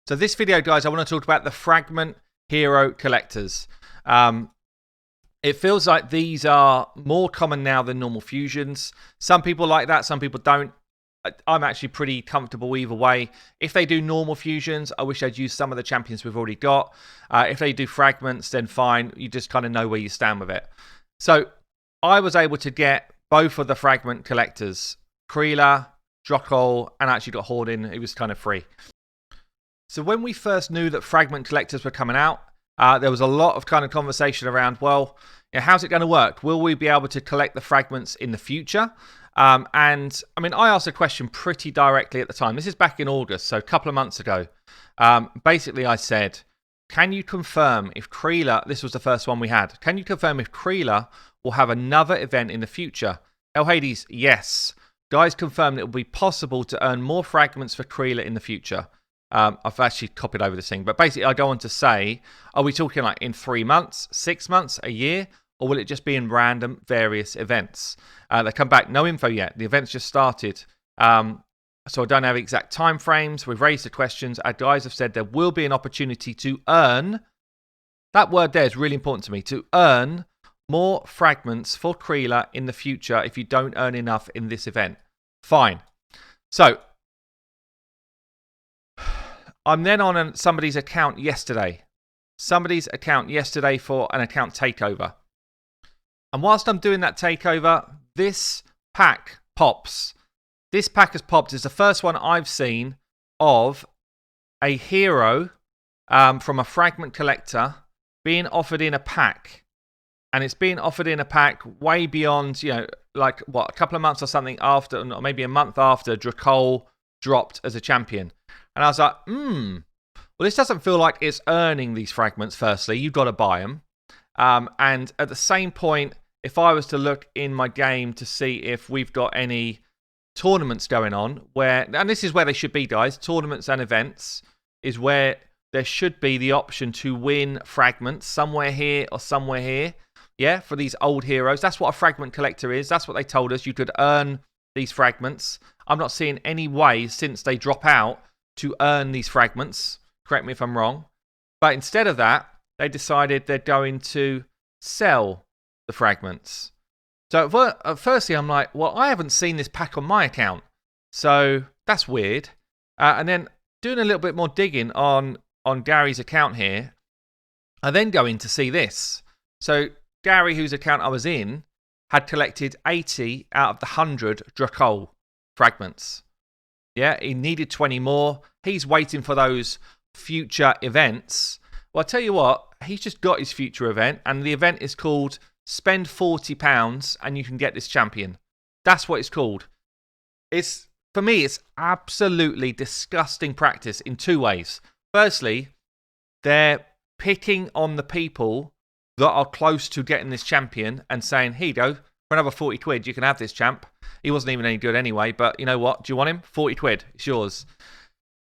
So this video, guys, I want to talk about the Fragment Hero Collectors. It feels like these are more common now than normal fusions. Some people like that, some people don't. I'm actually pretty comfortable either way. If they do normal fusions, I wish they'd use some of the champions we've already got. If they do fragments, then fine. You just kind of know where you stand with it. So I was able to get both of the Fragment Collectors, Kreela, Drockel, and actually got Horden. It was kind of free. So when we first knew that Fragment Collectors were coming out, there was a lot of kind of conversation around, well, how's it going to work? Will we be able to collect the fragments in the future? And I mean, I asked a question pretty directly at the time. This is back in August, so a couple of months ago. Basically, I said, can you confirm if Kreela, this was the first one we had, can you confirm if Kreela will have another event in the future? El Hades, yes. Guys confirmed it will be possible to earn more fragments for Kreela in the future. I've actually copied over this thing, but basically I go on to say, are we talking like in 3 months, 6 months, a year, or will it just be in random various events? They come back, no info yet. The event's just started. So I don't have exact time frames. We've raised the questions. Our guys have said there will be an opportunity to earn, that word there is really important to me, to earn more fragments for Kreela in the future if you don't earn enough in this event. Fine. So I'm then on somebody's account yesterday. Somebody's account yesterday for an account takeover. And whilst I'm doing that takeover, this pack pops. This pack has popped. It's the first one I've seen of a hero from a fragment collector being offered in a pack. And it's being offered in a pack way beyond, like, what, a couple of months or something after, or maybe a month after Drockel dropped as a champion. And I was like, well, this doesn't feel like it's earning these fragments, firstly. You've got to buy them. And at the same point, if I was to look in my game to see if we've got any tournaments going on, where, and this is where they should be, guys, tournaments and events is where there should be the option to win fragments somewhere here or somewhere here. Yeah, for these old heroes. That's what a fragment collector is. That's what they told us. You could earn these fragments. I'm not seeing any way since they drop out to earn these fragments. Correct me if I'm wrong. But instead of that, they decided they're going to sell the fragments. So firstly, I'm like, well, I haven't seen this pack on my account. So that's weird. And then doing a little bit more digging on Gary's account here, I then go in to see this. So Gary, whose account I was in, had collected 80 out of the 100 Drockel fragments. Yeah, he needed 20 more. He's waiting for those future events. Well, I'll tell you what, he's just got his future event, and the event is called Spend £40 and you can get this champion. That's what it's called. For me, it's absolutely disgusting practice in two ways. Firstly, they're picking on the people that are close to getting this champion and saying, here you go, for another 40 quid, you can have this champ. He wasn't even any good anyway, but you know what? Do you want him? 40 quid. It's yours.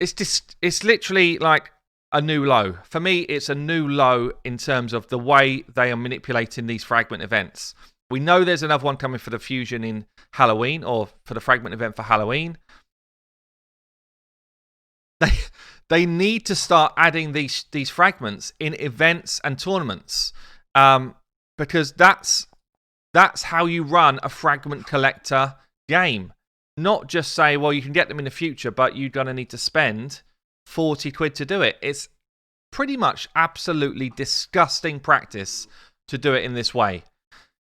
It's literally like a new low. For me, it's a new low in terms of the way they are manipulating these fragment events. We know there's another one coming for the fusion in Halloween, or for the fragment event for Halloween. They need to start adding these fragments in events and tournaments, because that's how you run a fragment collector game. Not just say, well, you can get them in the future, but you're going to need to spend 40 quid to do it. It's pretty much absolutely disgusting practice to do it in this way.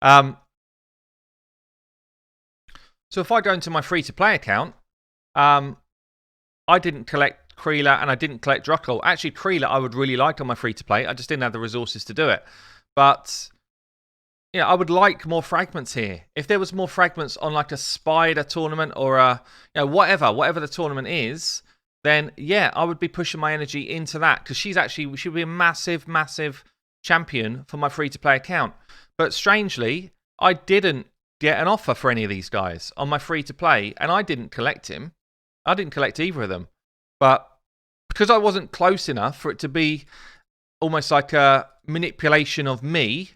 So if I go into my free-to-play account, I didn't collect Kreela and I didn't collect Drockel. Actually, Kreela I would really like on my free-to-play. I just didn't have the resources to do it. But I would like more fragments here. If there was more fragments on like a spider tournament or a whatever the tournament is, then I would be pushing my energy into that, because she would be a massive, massive champion for my free-to-play account. But strangely, I didn't get an offer for any of these guys on my free-to-play, and I didn't collect him. I didn't collect either of them. But because I wasn't close enough for it to be almost like a manipulation of me,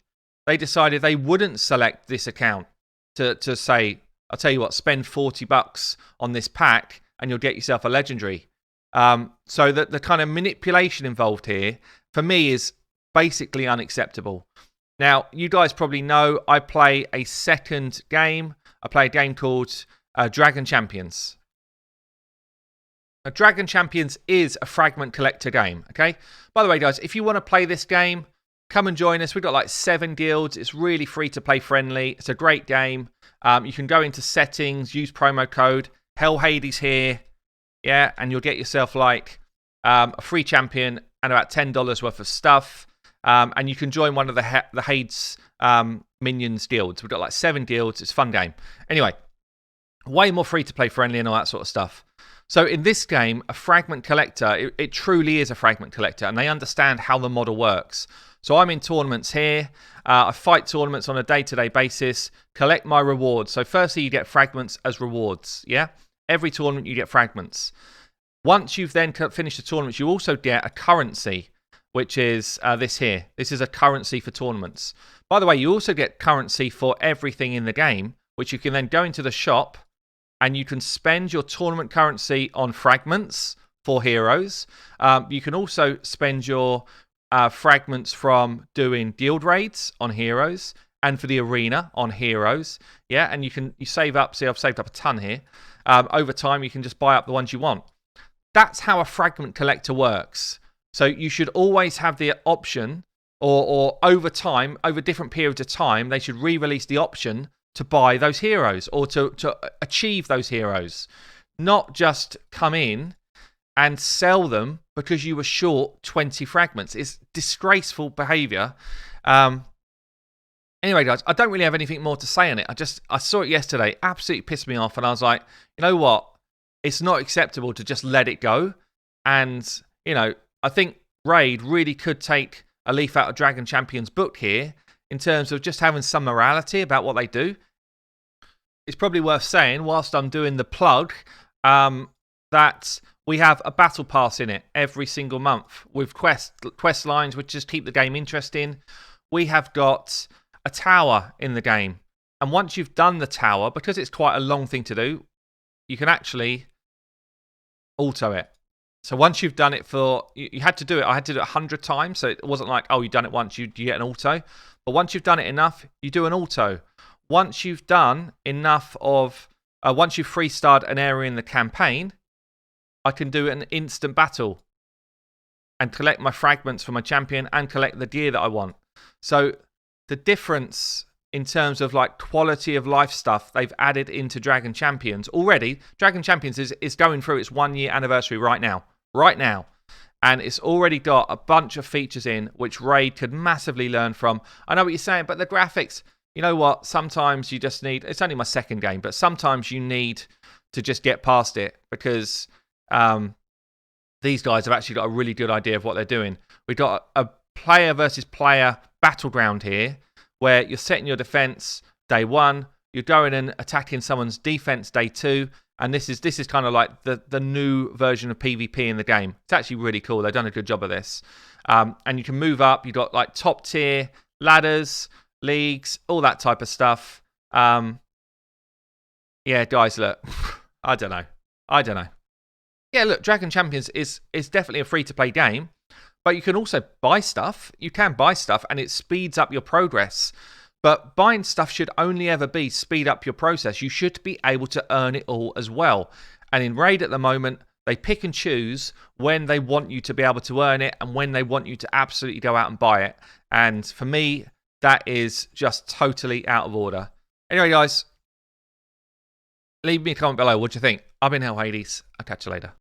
they decided they wouldn't select this account to say, I'll tell you what, spend $40 on this pack and you'll get yourself a legendary. So that the kind of manipulation involved here, for me, is basically unacceptable. Now, you guys probably know I play a second game. I play a game called Dragon Champions. Now, Dragon Champions is a Fragment Collector game, okay? By the way, guys, if you want to play this game, come and join us. We've got like 7 guilds. It's really free to play friendly. It's a great game. You can go into settings, use promo code Hell Hades here, yeah, and you'll get yourself like a free champion and about $10 worth of stuff. And you can join one of the Hades minions guilds. We've got like 7 guilds. It's a fun game. Anyway, way more free to play friendly and all that sort of stuff. So in this game, a Fragment Collector, it truly is a Fragment Collector, and they understand how the model works. So I'm in tournaments here. I fight tournaments on a day-to-day basis, collect my rewards. So firstly, you get fragments as rewards, yeah? Every tournament, you get fragments. Once you've then finished the tournaments, you also get a currency, which is this here. This is a currency for tournaments. By the way, you also get currency for everything in the game, which you can then go into the shop, and you can spend your tournament currency on fragments for heroes. You can also spend your fragments from doing guild raids on heroes and for the arena on heroes. Yeah, and you save up. See, I've saved up a ton here. Over time, you can just buy up the ones you want. That's how a Fragment Collector works. So you should always have the option, or over time, over different periods of time, they should re-release the option to buy those heroes or to achieve those heroes. Not just come in and sell them because you were short 20 fragments. It's disgraceful behaviour. Anyway, guys, I don't really have anything more to say on it. I saw it yesterday, absolutely pissed me off, and I was like, you know what? It's not acceptable to just let it go. And, you know, I think Raid really could take a leaf out of Dragon Champions' book here in terms of just having some morality about what they do. It's probably worth saying, whilst I'm doing the plug, that we have a battle pass in it every single month with quest lines which just keep the game interesting. We have got a tower in the game. And once you've done the tower, because it's quite a long thing to do, you can actually auto it. So once you've done it you had to do it. I had to do it 100 times. So it wasn't like, oh, you've done it once, you get an auto. But once you've done it enough, you do an auto. Once you've done enough of, once you've free-starred an area in the campaign, I can do an instant battle and collect my fragments for my champion and collect the gear that I want. So the difference in terms of like quality of life stuff they've added into Dragon Champions already. Dragon Champions is going through its 1-year anniversary right now. And it's already got a bunch of features in which Raid could massively learn from. I know what you're saying, but the graphics, you know what? Sometimes you just need, it's only my second game, but sometimes you need to just get past it because these guys have actually got a really good idea of what they're doing. We've got a player versus player battleground here where you're setting your defense day 1, you're going and attacking someone's defense day 2, and this is kind of like the new version of PvP in the game. It's actually really cool. They've done a good job of this. And you can move up. You've got like top tier ladders, leagues, all that type of stuff. Yeah, guys, look, I don't know. Yeah, look, Dragon Champions is definitely a free-to-play game, but you can also buy stuff. You can buy stuff, and it speeds up your progress. But buying stuff should only ever be speed up your process. You should be able to earn it all as well. And in Raid at the moment, they pick and choose when they want you to be able to earn it and when they want you to absolutely go out and buy it. And for me, that is just totally out of order. Anyway, guys, leave me a comment below. What do you think? I've been Hell Hades. I'll catch you later.